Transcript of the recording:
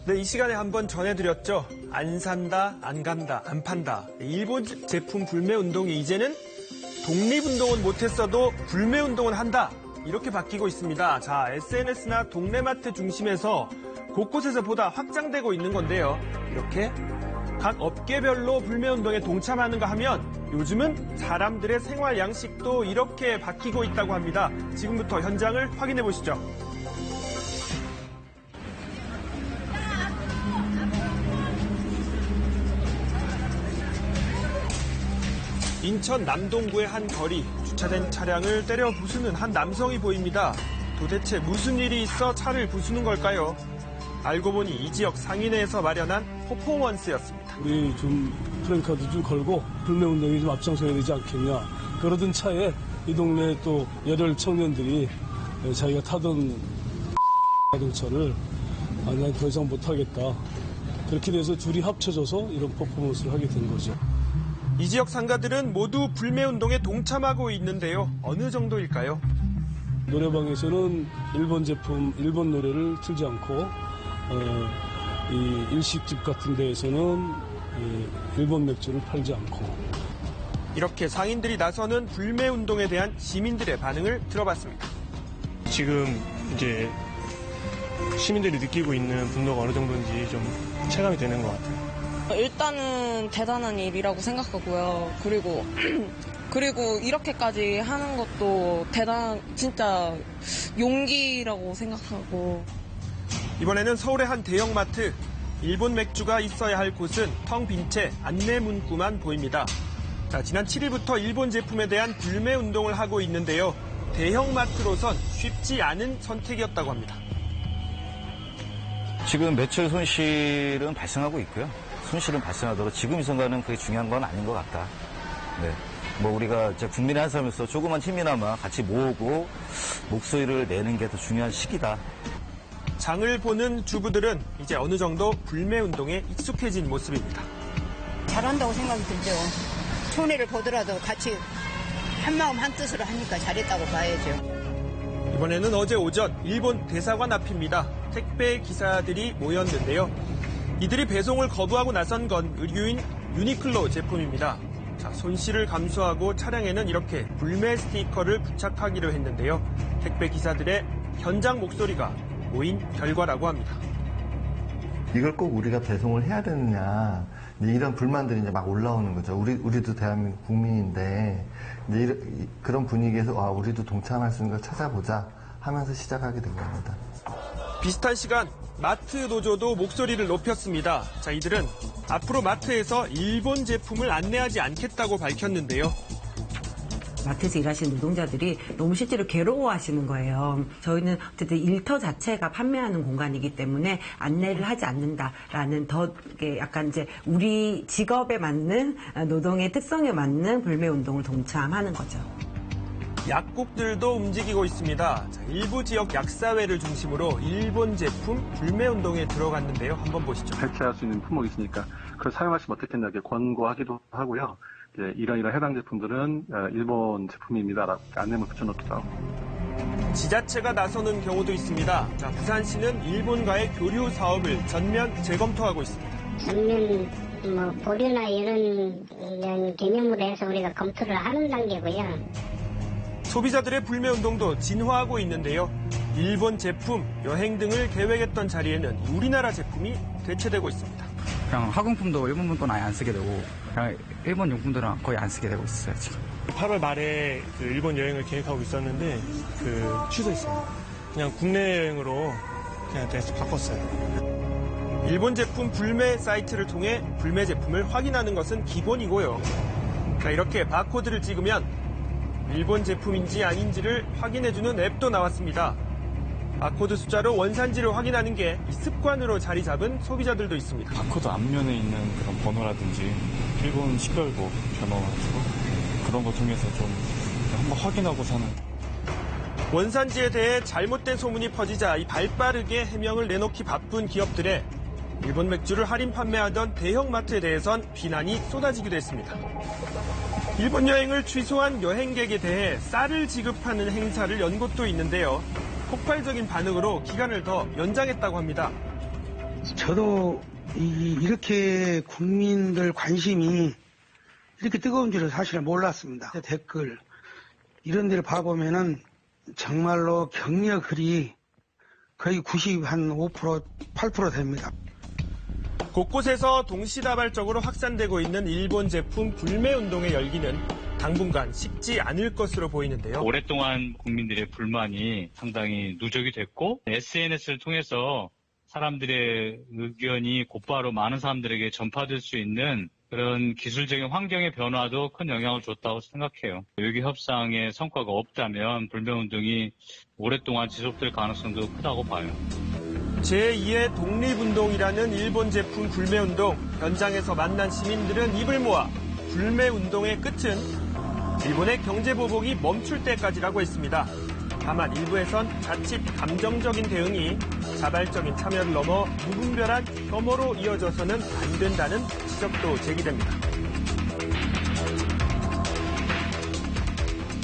네, 이 시간에 한번 전해드렸죠. 안 산다, 안 간다, 안 판다. 일본 제품 불매운동이 이제는 독립운동은 못했어도 불매운동은 한다. 이렇게 바뀌고 있습니다. 자, SNS나 동네마트 중심에서 곳곳에서 보다 확장되고 있는 건데요. 이렇게 각 업계별로 불매운동에 동참하는가 하면 요즘은 사람들의 생활 양식도 이렇게 바뀌고 있다고 합니다. 지금부터 현장을 확인해 보시죠. 인천 남동구의 한 거리, 주차된 차량을 때려 부수는 한 남성이 보입니다. 도대체 무슨 일이 있어 차를 부수는 걸까요? 알고 보니 이 지역 상인회에서 마련한 퍼포먼스였습니다. 우리 좀 프랜카드 좀 걸고 불매운동이 좀 앞장서야 되지 않겠냐. 그러던 차에 이 동네 또 열혈 청년들이 자기가 타던 자동차를 난 더 이상 못하겠다. 그렇게 돼서 둘이 합쳐져서 이런 퍼포먼스를 하게 된 거죠. 이 지역 상가들은 모두 불매운동에 동참하고 있는데요. 어느 정도일까요? 노래방에서는 일본 제품, 일본 노래를 틀지 않고 이 일식집 같은 데에서는 일본 맥주를 팔지 않고. 이렇게 상인들이 나서는 불매운동에 대한 시민들의 반응을 들어봤습니다. 지금 이제 시민들이 느끼고 있는 분노가 어느 정도인지 좀 체감이 되는 것 같아요. 일단은 대단한 일이라고 생각하고요. 그리고 이렇게까지 하는 것도 진짜 용기라고 생각하고. 이번에는 서울의 한 대형마트. 일본 맥주가 있어야 할 곳은 텅 빈 채 안내 문구만 보입니다. 자, 지난 7일부터 일본 제품에 대한 불매 운동을 하고 있는데요. 대형마트로선 쉽지 않은 선택이었다고 합니다. 지금 매출 손실은 발생하고 있고요. 손실은 발생하더라도 지금 이 순간은 그게 중요한 건 아닌 것 같다. 네. 우리가 이제 국민의 한 사람으로서 조그만 힘이나마 같이 모으고 목소리를 내는 게 더 중요한 시기다. 장을 보는 주부들은 이제 어느 정도 불매운동에 익숙해진 모습입니다. 잘한다고 생각이 들죠. 손해를 보더라도 같이 한마음 한뜻으로 하니까 잘했다고 봐야죠. 이번에는 어제 오전 일본 대사관 앞입니다. 택배 기사들이 모였는데요. 이들이 배송을 거부하고 나선 건 의류인 유니클로 제품입니다. 자, 손실을 감수하고 차량에는 이렇게 불매 스티커를 부착하기로 했는데요. 택배 기사들의 현장 목소리가 모인 결과라고 합니다. 이걸 꼭 우리가 배송을 해야 되느냐, 이런 불만들이 이제 막 올라오는 거죠. 우리도 대한민국 국민인데 이제 그런 분위기에서 우리도 동참할 수 있는 걸 찾아보자 하면서 시작하게 된 겁니다. 비슷한 시간 마트 노조도 목소리를 높였습니다. 자, 이들은 앞으로 마트에서 일본 제품을 안내하지 않겠다고 밝혔는데요. 마트에서 일하시는 노동자들이 너무 실제로 괴로워하시는 거예요. 저희는 어쨌든 일터 자체가 판매하는 공간이기 때문에 안내를 하지 않는다라는 더 약간 이제 우리 직업에 맞는 노동의 특성에 맞는 불매운동을 동참하는 거죠. 약국들도 움직이고 있습니다. 자, 일부 지역 약사회를 중심으로 일본 제품 불매운동에 들어갔는데요. 한번 보시죠. 대체할 수 있는 품목이 있으니까 그걸 사용하시면 어떻겠냐 이렇게 권고하기도 하고요. 이런 해당 제품들은 일본 제품입니다라고 안내문 붙여놓기도 하고. 지자체가 나서는 경우도 있습니다. 자, 부산시는 일본과의 교류 사업을 전면 재검토하고 있습니다. 전면 보류나 이런 개념으로 해서 우리가 검토를 하는 단계고요. 소비자들의 불매운동도 진화하고 있는데요. 일본 제품, 여행 등을 계획했던 자리에는 우리나라 제품이 대체되고 있습니다. 그냥 학용품도 일본 물건 아예 안 쓰게 되고 그냥 일본 용품들은 거의 안 쓰게 되고 있어요, 지금. 8월 말에 일본 여행을 계획하고 있었는데 취소했어요. 그냥 국내 여행으로 그냥 계속 바꿨어요. 일본 제품 불매 사이트를 통해 불매 제품을 확인하는 것은 기본이고요. 자, 이렇게 바코드를 찍으면 일본 제품인지 아닌지를 확인해주는 앱도 나왔습니다. 바코드 숫자로 원산지를 확인하는 게 습관으로 자리 잡은 소비자들도 있습니다. 바코드 앞면에 있는 그런 번호라든지 일본 식별고 번호 그런 거 통해서 좀 한번 확인하고 사는. 원산지에 대해 잘못된 소문이 퍼지자 이 발빠르게 해명을 내놓기 바쁜 기업들에 일본 맥주를 할인 판매하던 대형마트에 대해선 비난이 쏟아지기도 했습니다. 일본 여행을 취소한 여행객에 대해 쌀을 지급하는 행사를 연 곳도 있는데요. 폭발적인 반응으로 기간을 더 연장했다고 합니다. 저도 이렇게 국민들 관심이 이렇게 뜨거운 줄은 사실 몰랐습니다. 댓글 이런 데를 봐보면은 정말로 격려 글이 거의 95%, 8% 됩니다. 곳곳에서 동시다발적으로 확산되고 있는 일본 제품 불매 운동의 열기는 당분간 식지 않을 것으로 보이는데요. 오랫동안 국민들의 불만이 상당히 누적이 됐고 SNS를 통해서 사람들의 의견이 곧바로 많은 사람들에게 전파될 수 있는 그런 기술적인 환경의 변화도 큰 영향을 줬다고 생각해요. 외교 협상의 성과가 없다면 불매운동이 오랫동안 지속될 가능성도 크다고 봐요. 제2의 독립운동이라는 일본 제품 불매운동, 현장에서 만난 시민들은 입을 모아 불매운동의 끝은 일본의 경제보복이 멈출 때까지라고 했습니다. 다만 일부에선 자칫 감정적인 대응이 자발적인 참여를 넘어 무분별한 혐오로 이어져서는 안 된다는 지적도 제기됩니다.